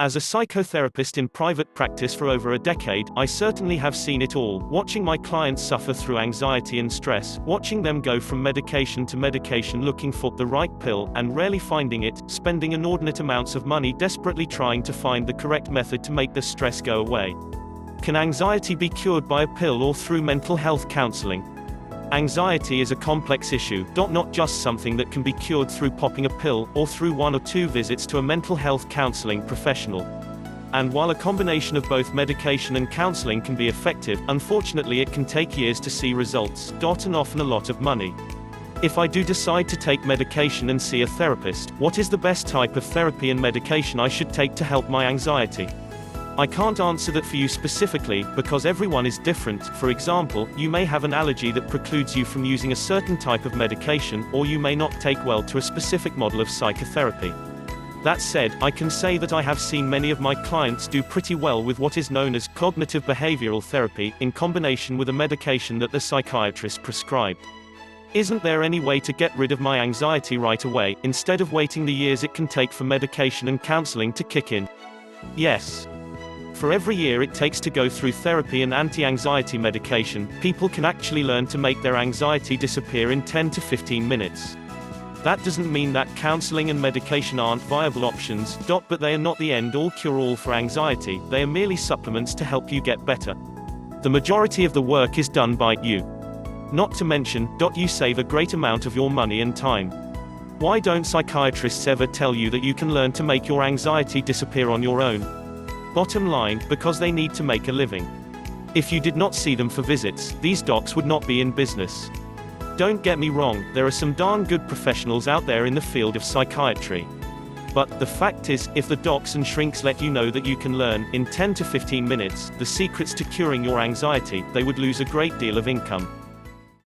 As a psychotherapist in private practice for over a decade, I certainly have seen it all, watching my clients suffer through anxiety and stress, watching them go from medication to medication looking for the right pill, and rarely finding it, spending inordinate amounts of money desperately trying to find the correct method to make the stress go away. Can anxiety be cured by a pill or through mental health counseling? Anxiety is a complex issue, not just something that can be cured through popping a pill, or through 1 or 2 visits to a mental health counseling professional. And while a combination of both medication and counseling can be effective, unfortunately it can take years to see results, and often a lot of money. If I do decide to take medication and see a therapist, what is the best type of therapy and medication I should take to help my anxiety? I can't answer that for you specifically, because everyone is different. For example, you may have an allergy that precludes you from using a certain type of medication, or you may not take well to a specific model of psychotherapy. That said, I can say that I have seen many of my clients do pretty well with what is known as cognitive behavioral therapy, in combination with a medication that the psychiatrist prescribed. Isn't there any way to get rid of my anxiety right away, instead of waiting the years it can take for medication and counseling to kick in? Yes. For every year it takes to go through therapy and anti-anxiety medication, people can actually learn to make their anxiety disappear in 10 to 15 minutes. That doesn't mean that counseling and medication aren't viable options, but they are not the end-all cure-all for anxiety, they are merely supplements to help you get better. The majority of the work is done by you. Not to mention, you save a great amount of your money and time. Why don't psychiatrists ever tell you that you can learn to make your anxiety disappear on your own? Bottom line, because they need to make a living. If you did not see them for visits, these docs would not be in business. Don't get me wrong, there are some darn good professionals out there in the field of psychiatry. But the fact is, if the docs and shrinks let you know that you can learn, in 10 to 15 minutes, the secrets to curing your anxiety, they would lose a great deal of income.